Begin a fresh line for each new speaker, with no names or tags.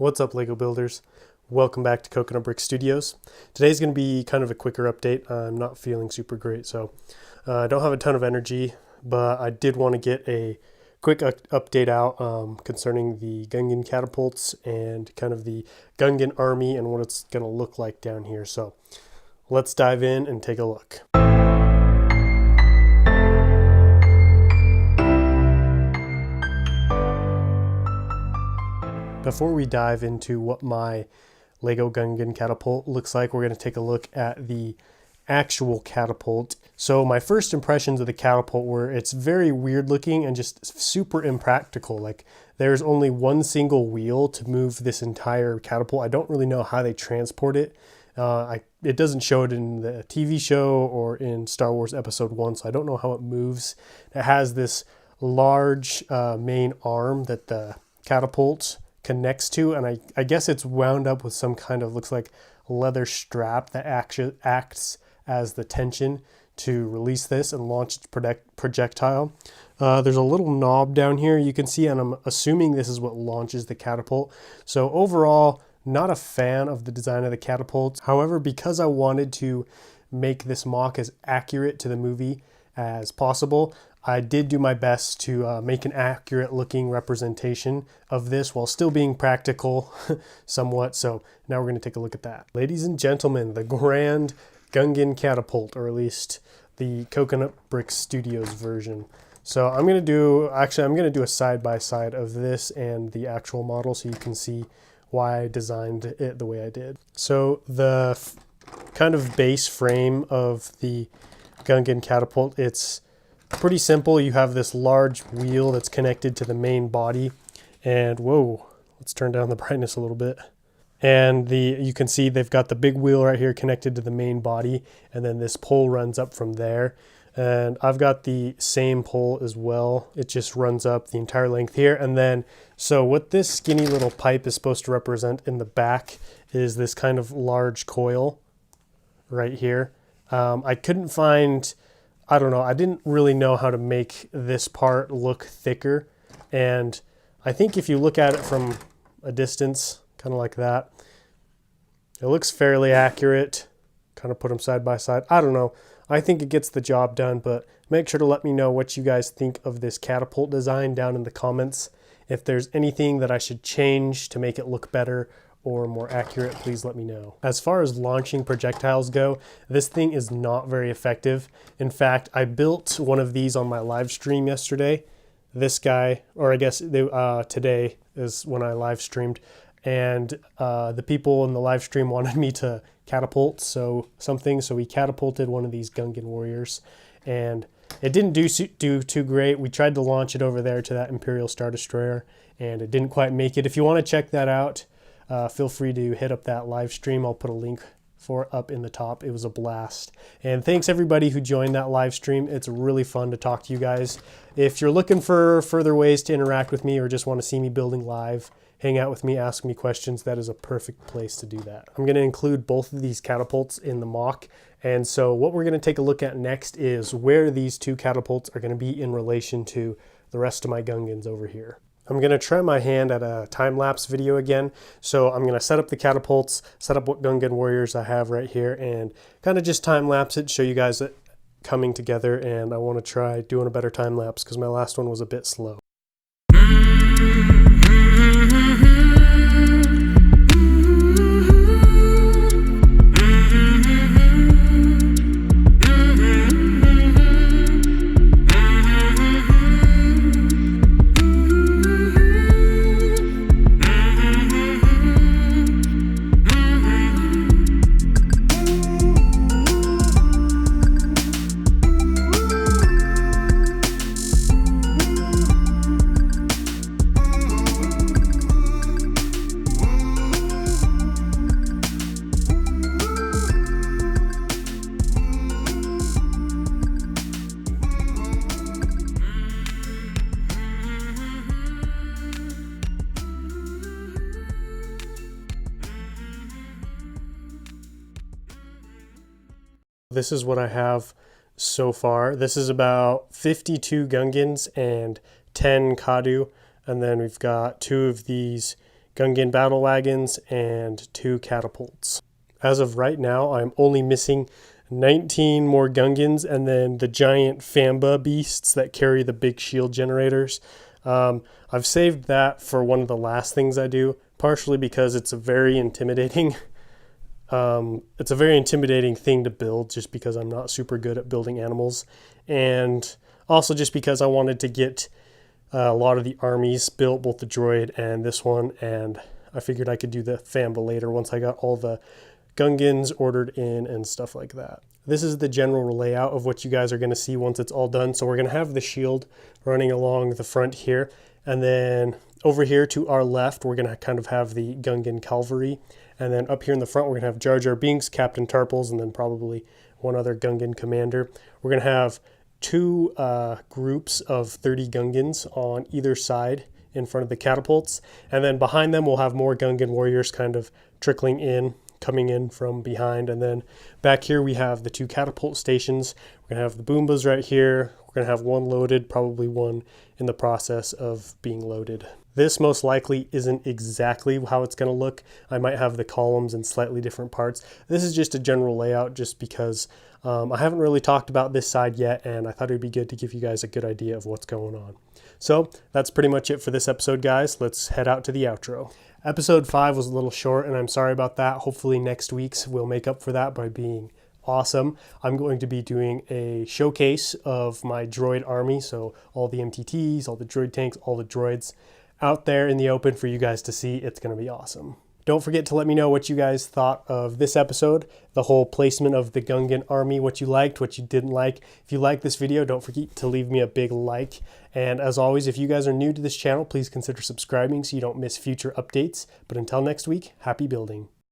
What's up, Lego builders? Welcome back to Coconut Brick Studios. Today's going to be kind of a quicker update. I'm not feeling super great, so I don't have a ton of energy, but I did want to get a quick update out concerning the Gungan catapults and kind of the Gungan army and what it's going to look like down here. So let's dive in and take a look. Before we dive into what my Lego Gungan catapult looks like, we're going to take a look at the actual catapult. So my first impressions of the catapult were it's very weird looking and just super impractical. Like there's only one single wheel to move this entire catapult. I don't really know how they transport it. It doesn't show it in the TV show or in Star Wars Episode 1, so I don't know how it moves. It has this large main arm that the catapult connects to, and I guess it's wound up with some kind of, looks like, leather strap that acts as the tension to release this and launch its projectile. There's a little knob down here you can see, and I'm assuming this is what launches the catapult. So overall, not a fan of the design of the catapult. However, because I wanted to make this mock as accurate to the movie as possible, I did do my best to make an accurate looking representation of this while still being practical somewhat. So now we're going to take a look at that. Ladies and gentlemen, the grand Gungan catapult, or at least the Coconut Brick Studios version. So I'm going to do a side-by-side of this and the actual model so you can see why I designed it the way I did. So the kind of base frame of the Gungan catapult, it's pretty simple. You have this large wheel that's connected to the main body, and whoa, let's turn down the brightness a little bit. And you can see they've got the big wheel right here connected to the main body, and then this pole runs up from there. And I've got the same pole as well. It just runs up the entire length here. And then, so what this skinny little pipe is supposed to represent in the back is this kind of large coil right here. I couldn't find, I don't know, I didn't really know how to make this part look thicker. And I think if you look at it from a distance, kind of like that, it looks fairly accurate. Kind of put them side by side. I don't know. I think it gets the job done, but make sure to let me know what you guys think of this catapult design down in the comments. If there's anything that I should change to make it look better or more accurate, please let me know. As far as launching projectiles go, this thing is not very effective. In fact, I built one of these on my live stream yesterday. This guy, or I guess today is when I live streamed, and the people in the live stream wanted me to catapult so we catapulted one of these Gungan warriors, and it didn't do too great. We tried to launch it over there to that Imperial Star Destroyer, and it didn't quite make it. If you want to check that out, feel free to hit up that live stream. I'll put a link for up in the top. It was a blast. And thanks everybody who joined that live stream. It's really fun to talk to you guys. If you're looking for further ways to interact with me or just want to see me building live, hang out with me, ask me questions, that is a perfect place to do that. I'm going to include both of these catapults in the mock. And so what we're going to take a look at next is where these two catapults are going to be in relation to the rest of my Gungans over here. I'm going to try my hand at a time-lapse video again. So I'm going to set up the catapults, set up what Gungan warriors I have right here, and kind of just time-lapse it, show you guys it coming together. And I want to try doing a better time-lapse because my last one was a bit slow. This is what I have so far. This is about 52 Gungans and 10 Kadu, and then we've got 2 of these Gungan battle wagons, and 2 catapults. As of right now, I'm only missing 19 more Gungans and then the giant Famba beasts that carry the big shield generators. I've saved that for one of the last things I do, partially because it's a very intimidating thing to build, just because I'm not super good at building animals, and also just because I wanted to get a lot of the armies built, both the droid and this one, and I figured I could do the Famba later once I got all the Gungans ordered in and stuff like that. This is the general layout of what you guys are going to see once it's all done. So we're going to have the shield running along the front here, and then over here to our left we're going to kind of have the Gungan cavalry, and then up here in the front we're going to have Jar Jar Binks, Captain Tarpals, and then probably one other Gungan commander. We're going to have 2 groups of 30 Gungans on either side in front of the catapults, and then behind them we'll have more Gungan warriors kind of trickling in, coming in from behind. And then back here we have the 2 catapult stations. We're gonna have the Boombas right here. We're gonna have one loaded, probably one in the process of being loaded. This most likely isn't exactly how it's gonna look. I might have the columns in slightly different parts. This is just a general layout, just because I haven't really talked about this side yet, and I thought it'd be good to give you guys a good idea of what's going on. So that's pretty much it for this episode, guys. Let's head out to the outro. Episode 5 was a little short, and I'm sorry about that. Hopefully next week's will make up for that by being awesome. I'm going to be doing a showcase of my droid army, so all the MTTs, all the droid tanks, all the droids out there in the open for you guys to see. It's going to be awesome. Don't forget to let me know what you guys thought of this episode, the whole placement of the Gungan army, what you liked, what you didn't like. If you like this video, don't forget to leave me a big like. And as always, if you guys are new to this channel, please consider subscribing so you don't miss future updates. But until next week, happy building.